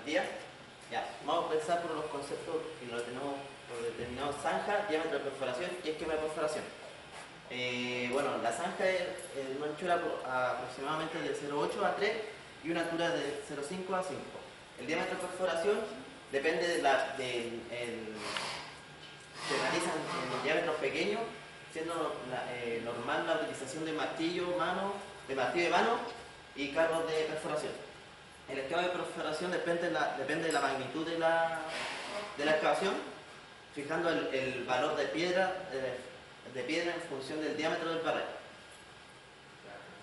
días. Ya, vamos a empezar por los conceptos que lo tenemos por determinado: zanja, diámetro de perforación y esquema de perforación. Bueno, la zanja es una anchura aproximadamente de 0,8 a 3 y una altura de 0,5 a 5. El diámetro de perforación depende se realiza en diámetros pequeños, siendo normal la utilización de martillo de mano y carros de perforación. El esquema de perforación depende de la magnitud de la excavación, fijando el valor de piedra en función del diámetro del barreno.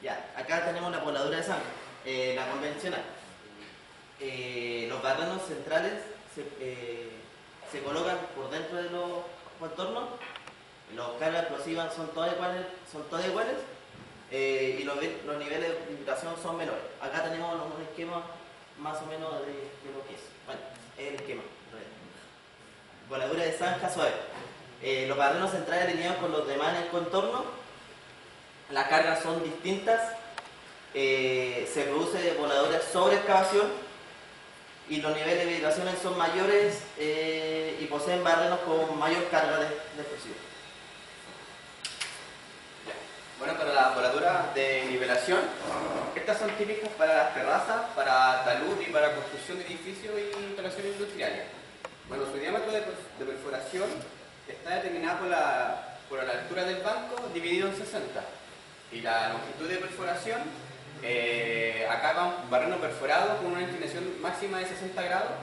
Ya, acá tenemos la pobladura de zanja, la convencional. Los barrenos centrales se colocan por dentro de los contornos. Las cargas explosivas son todas iguales, y los niveles de vibración son menores. Acá tenemos un esquema más o menos de lo que es. Bueno, el esquema. Voladura de zanja suave. Los barrenos centrales alineados con los demás en el contorno. Las cargas son distintas. Se produce voladura sobre excavación y los niveles de vibraciones son mayores y poseen barrenos con mayor carga de explosivos. Bueno, para las voladuras de nivelación, estas son típicas para las terrazas, para talud y para construcción de edificios y instalaciones industriales. Bueno, su diámetro de perforación está determinado por la altura del banco dividido en 60. Y la longitud de perforación, acá va un barreno perforado con una inclinación máxima de 60 grados,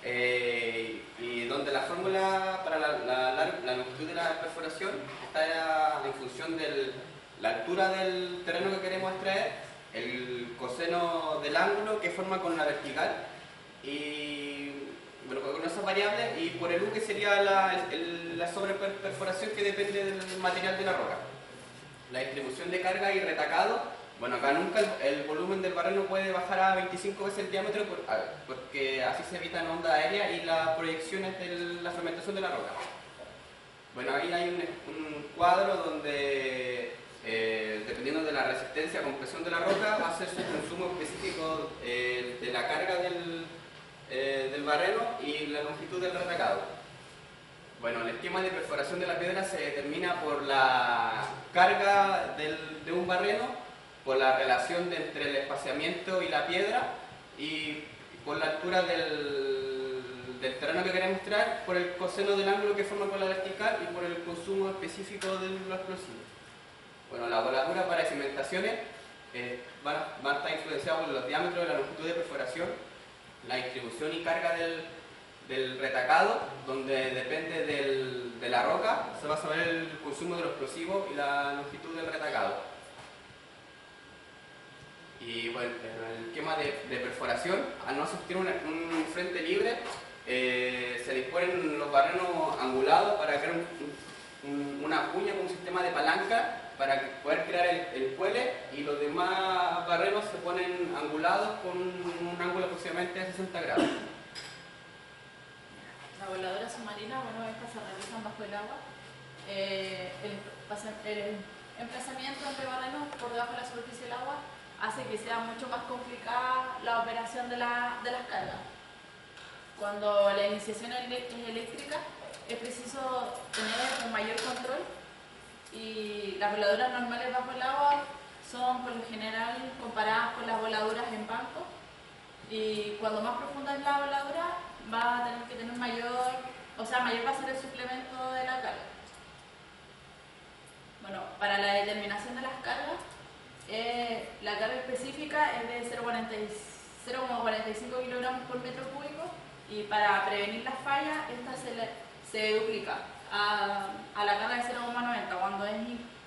y donde la fórmula para la longitud de la perforación está en función de la altura del terreno que queremos extraer, el coseno del ángulo que forma con la vertical, y bueno, con esas variables, y por el U, que sería la sobreperforación, que depende del material de la roca. La distribución de carga y retacado, bueno, acá nunca el volumen del barreno puede bajar a 25 veces el diámetro, porque así se evitan ondas aéreas y las proyecciones de la fragmentación de la roca. Bueno, ahí hay un cuadro donde, dependiendo de la resistencia a compresión de la roca, va a ser su consumo específico de la carga del barreno y la longitud del retacado. Bueno, el esquema de perforación de la piedra se determina por la carga de un barreno, por la relación entre el espaciamiento y la piedra, y por la altura del terreno que queremos extraer, por el coseno del ángulo que forma con la vertical y por el consumo específico de los explosivos. Bueno, la voladura para cimentaciones van a estar influenciadas por los diámetros y la longitud de perforación, la distribución y carga del retacado, donde depende de la roca, se va a saber el consumo de los explosivos y la longitud del retacado. Y bueno, el esquema de perforación, al no existir un frente libre, se disponen los barrenos angulados para crear una cuña con un sistema de palanca para poder crear el puele, y los demás barrenos se ponen angulados con un ángulo aproximadamente de 60 grados. La voladura submarina, bueno, estas se realizan bajo el agua. El emplazamiento entre barrenos por debajo de la superficie del agua hace que sea mucho más complicada la operación de las cargas. Cuando la iniciación es eléctrica, es preciso tener un mayor control, y las voladuras normales bajo el agua son por lo general comparadas con las voladuras en banco, y cuando más profunda es la voladura va a tener que tener mayor va a ser el suplemento de la carga. Bueno, para la determinación de las cargas, la carga específica es de 0,45 kilogramos por metro cúbico, y para prevenir las fallas, esta se duplica a la carga de 0,90 cuando es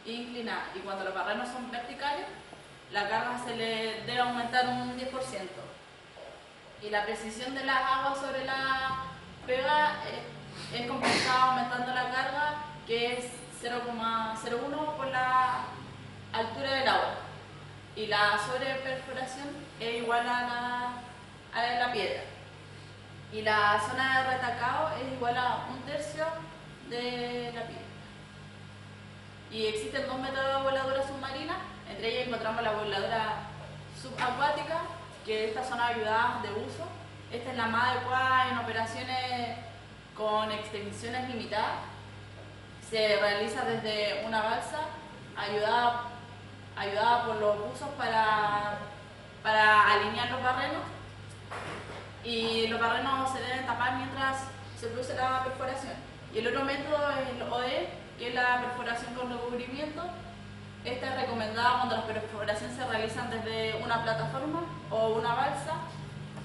inclinada, y cuando los barrenos son verticales, la carga se le debe aumentar un 10%. Y la precisión de las aguas sobre la pega es compensada aumentando la carga, que es 0,01 por la altura del agua, y la sobreperforación es igual a la piedra, y la zona de retacado es igual a 1/3 de la piedra. Y existen dos métodos de voladura submarina. Entre ellas encontramos la voladura subacuática, que estas son ayudadas de uso, Esta es la más adecuada en operaciones con extensiones limitadas. Se realiza desde una balsa ayudada por los buzos para alinear los barrenos, y los barrenos se deben tapar mientras se produce la perforación. Y el otro método es el OD, que es la perforación con recubrimiento. Esta es recomendada cuando las perforaciones se realizan desde una plataforma o una balsa,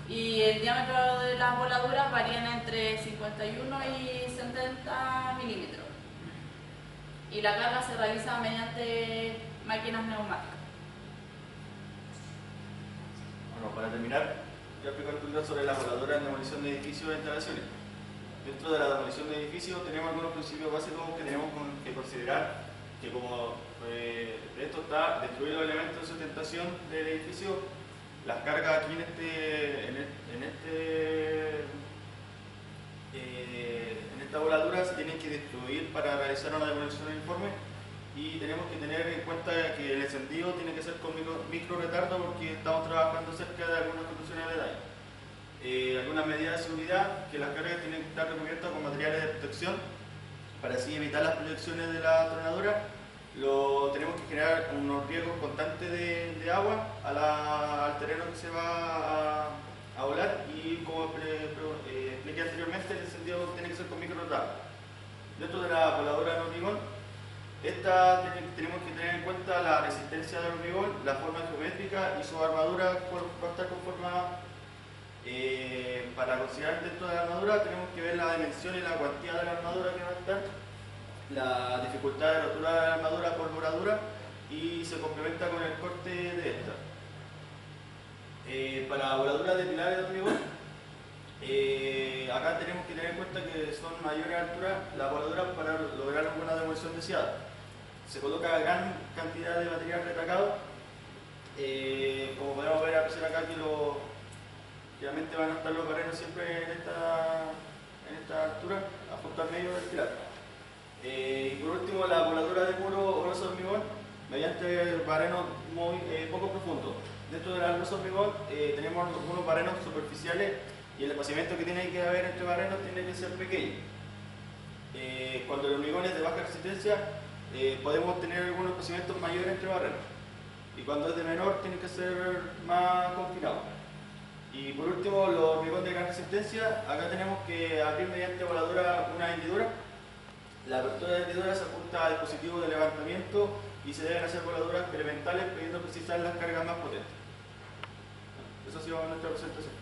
y el diámetro de las voladuras varían entre 51 y 70 milímetros. Y la carga se realiza mediante máquinas neumáticas. Bueno, para terminar, voy a explicar un poquito sobre las voladoras en demolición de edificios e instalaciones. Dentro de la demolición de edificios tenemos algunos principios básicos que tenemos que considerar, que como de esto está destruir los elementos de sustentación del edificio, las cargas aquí en esta voladura se tienen que destruir para realizar una demolición uniforme, y tenemos que tener en cuenta que el encendido tiene que ser con micro retardo, porque estamos trabajando cerca de algunas construcciones de daño. Algunas medidas de seguridad, que las cargas tienen que estar recubiertas con materiales de protección para así evitar las proyecciones de la tronadura. Tenemos que generar unos riegos constantes de agua al terreno que se va a volar, y como expliqué anteriormente, el encendido tiene que ser con micro retardo. Dentro de la voladora de hormigón, tenemos que tener en cuenta la resistencia del hormigón, la forma geométrica y su armadura va a estar conformada. Para considerar dentro de la armadura tenemos que ver la dimensión y la cuantía de la armadura que va a estar, la dificultad de rotura de la armadura por voladura, y se complementa con el corte de esta. Para voladuras de pilares de hormigón, acá tenemos que tener en cuenta que son mayores alturas las voladuras para lograr una buena demolición deseada. Se coloca gran cantidad de material retacado, como podemos ver apreciar acá, que realmente van a estar los barrenos siempre en esta altura, justo al medio del pilar. Y por último, la voladura de muro o losa de hormigón, mediante barrenos muy poco profundos. Dentro de la losa de hormigón tenemos algunos barrenos superficiales, y el espaciamiento que tiene que haber entre barrenos tiene que ser pequeño. Cuando el hormigón es de baja resistencia, podemos tener algunos espaciamientos mayores entre barrenos, y cuando es de menor tiene que ser más confinado. Y por último, los hormigón de gran resistencia, acá tenemos que abrir mediante voladura una hendidura. La apertura de hendidura se ajusta a dispositivos de levantamiento, y se deben hacer voladuras elementales, pudiendo precisar las cargas más potentes. Eso ha sido nuestra presentación.